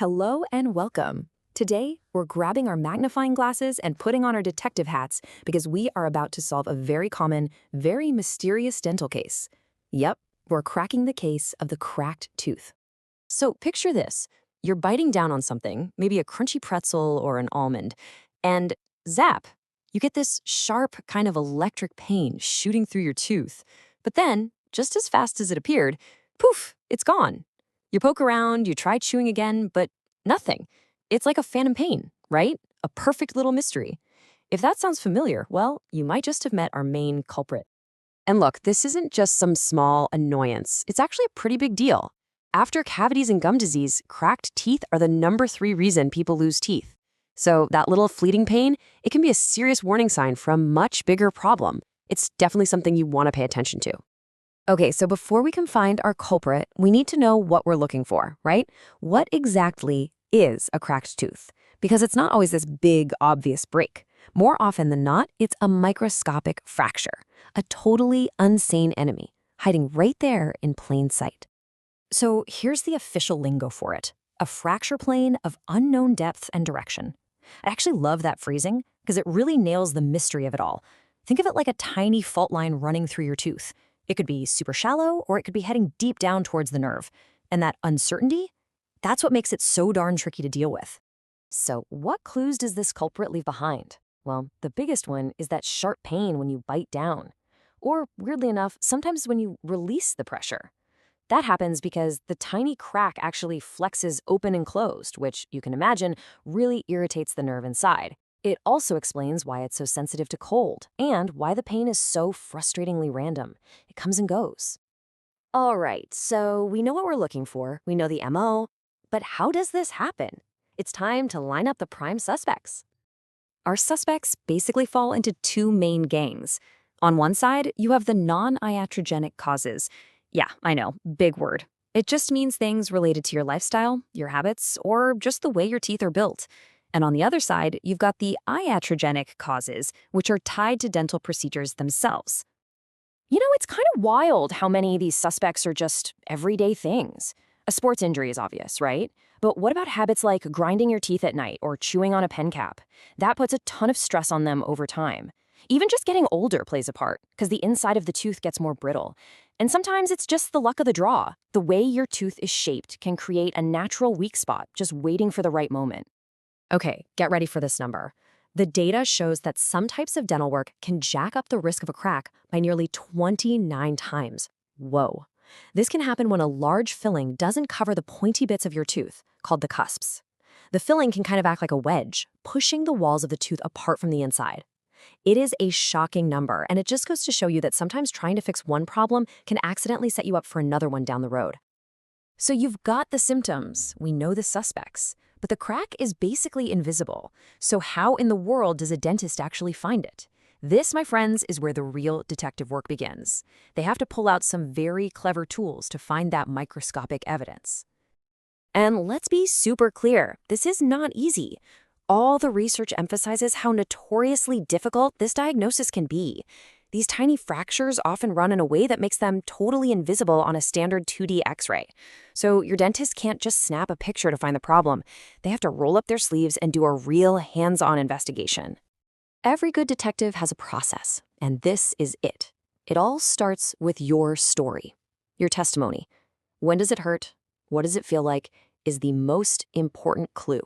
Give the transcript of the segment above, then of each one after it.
Hello and welcome. Today, we're grabbing our magnifying glasses and putting on our detective hats because we are about to solve a very common, very mysterious dental case. Yep, we're cracking the case of the cracked tooth. So picture this. You're biting down on something, maybe a crunchy pretzel or an almond, and zap, you get this sharp kind of electric pain shooting through your tooth. But then, just as fast as it appeared, poof, it's gone. You poke around, you try chewing again, but nothing. It's like a phantom pain, right? A perfect little mystery. If that sounds familiar, well, you might just have met our main culprit. And look, this isn't just some small annoyance. It's actually a pretty big deal. After cavities and gum disease, cracked teeth are the #3 reason people lose teeth. So that little fleeting pain, it can be a serious warning sign for a much bigger problem. It's definitely something you want to pay attention to. Okay, so before we can find our culprit, we need to know what we're looking for, right? What exactly is a cracked tooth? Because it's not always this big, obvious break. More often than not, it's a microscopic fracture, a totally unseen enemy, hiding right there in plain sight. So here's the official lingo for it: a fracture plane of unknown depth and direction. I actually love that phrasing because it really nails the mystery of it all. Think of it like a tiny fault line running through your tooth. It could be super shallow, or it could be heading deep down towards the nerve. And that uncertainty, that's what makes it so darn tricky to deal with. So what clues does this culprit leave behind? Well, the biggest one is that sharp pain when you bite down. Or, weirdly enough, sometimes when you release the pressure. That happens because the tiny crack actually flexes open and closed, which, you can imagine, really irritates the nerve inside. It also explains why it's so sensitive to cold and why the pain is so frustratingly random. It comes and goes. All right, so we know what we're looking for. We know the MO, but how does this happen? It's time to line up the prime suspects. Our suspects basically fall into two main gangs. On one side, you have the non-iatrogenic causes. Yeah, I know, big word. It just means things related to your lifestyle, your habits, or just the way your teeth are built. And on the other side, you've got the iatrogenic causes, which are tied to dental procedures themselves. You know, it's kind of wild how many of these suspects are just everyday things. A sports injury is obvious, right? But what about habits like grinding your teeth at night or chewing on a pen cap? That puts a ton of stress on them over time. Even just getting older plays a part, because the inside of the tooth gets more brittle. And sometimes it's just the luck of the draw. The way your tooth is shaped can create a natural weak spot, just waiting for the right moment. Okay, get ready for this number. The data shows that some types of dental work can jack up the risk of a crack by nearly 29 times. Whoa. This can happen when a large filling doesn't cover the pointy bits of your tooth, called the cusps. The filling can kind of act like a wedge, pushing the walls of the tooth apart from the inside. It is a shocking number, and it just goes to show you that sometimes trying to fix one problem can accidentally set you up for another one down the road. So you've got the symptoms, we know the suspects, but the crack is basically invisible. So how in the world does a dentist actually find it? This, my friends, is where the real detective work begins. They have to pull out some very clever tools to find that microscopic evidence. And let's be super clear, this is not easy. All the research emphasizes how notoriously difficult this diagnosis can be. These tiny fractures often run in a way that makes them totally invisible on a standard 2D X-ray. So your dentist can't just snap a picture to find the problem. They have to roll up their sleeves and do a real hands-on investigation. Every good detective has a process, and this is it. It all starts with your story, your testimony. When does it hurt? What does it feel like? Is the most important clue.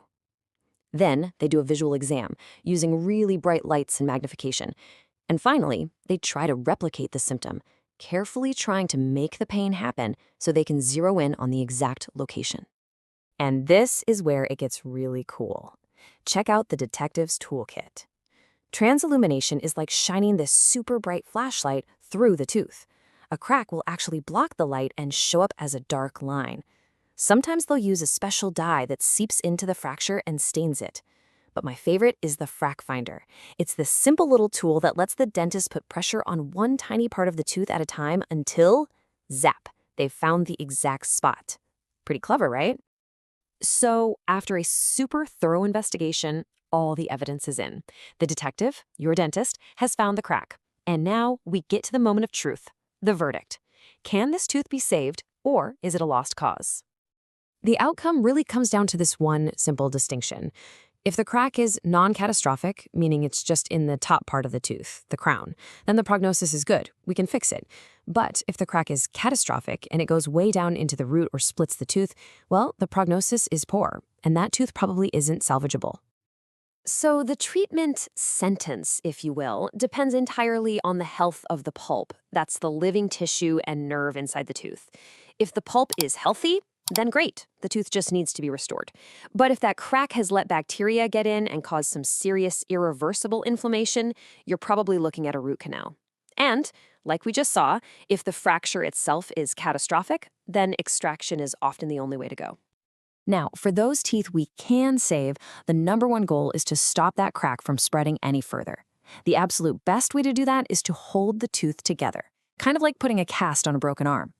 Then they do a visual exam using really bright lights and magnification. And finally, they try to replicate the symptom, carefully trying to make the pain happen so they can zero in on the exact location. And this is where it gets really cool. Check out the detective's toolkit. Transillumination is like shining this super bright flashlight through the tooth. A crack will actually block the light and show up as a dark line. Sometimes they'll use a special dye that seeps into the fracture and stains it. But my favorite is the frac finder. It's this simple little tool that lets the dentist put pressure on one tiny part of the tooth at a time until, zap, they've found the exact spot. Pretty clever, right? So after a super thorough investigation, all the evidence is in. The detective, your dentist, has found the crack. And now we get to the moment of truth, the verdict. Can this tooth be saved, or is it a lost cause? The outcome really comes down to this one simple distinction. If the crack is non-catastrophic, meaning it's just in the top part of the tooth, the crown, then the prognosis is good. We can fix it. But if the crack is catastrophic and it goes way down into the root or splits the tooth, well, the prognosis is poor, and that tooth probably isn't salvageable. So the treatment sentence, if you will, depends entirely on the health of the pulp. That's the living tissue and nerve inside the tooth. If the pulp is healthy, then great, the tooth just needs to be restored. But if that crack has let bacteria get in and cause some serious, irreversible inflammation, you're probably looking at a root canal. And, like we just saw, if the fracture itself is catastrophic, then extraction is often the only way to go. Now, for those teeth we can save, the number one goal is to stop that crack from spreading any further. The absolute best way to do that is to hold the tooth together, kind of like putting a cast on a broken arm.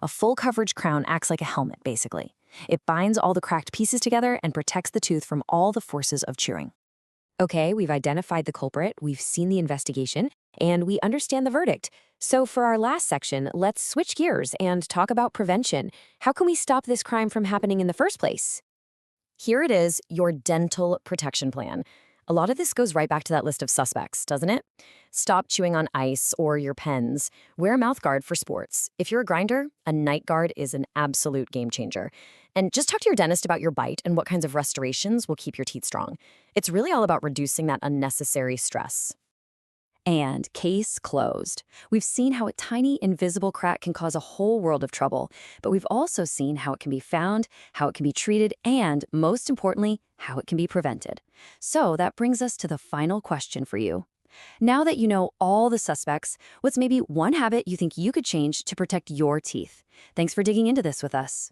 A full coverage crown acts like a helmet, basically. It binds all the cracked pieces together and protects the tooth from all the forces of chewing. Okay, we've identified the culprit, we've seen the investigation, and we understand the verdict. So for our last section, let's switch gears and talk about prevention. How can we stop this crime from happening in the first place? Here it is, your dental protection plan. A lot of this goes right back to that list of suspects, doesn't it? Stop chewing on ice or your pens. Wear a mouth guard for sports. If you're a grinder, a night guard is an absolute game changer. And just talk to your dentist about your bite and what kinds of restorations will keep your teeth strong. It's really all about reducing that unnecessary stress. And case closed. We've seen how a tiny, invisible crack can cause a whole world of trouble, but we've also seen how it can be found, how it can be treated, and, most importantly, how it can be prevented. So that brings us to the final question for you. Now that you know all the suspects, what's maybe one habit you think you could change to protect your teeth? Thanks for digging into this with us.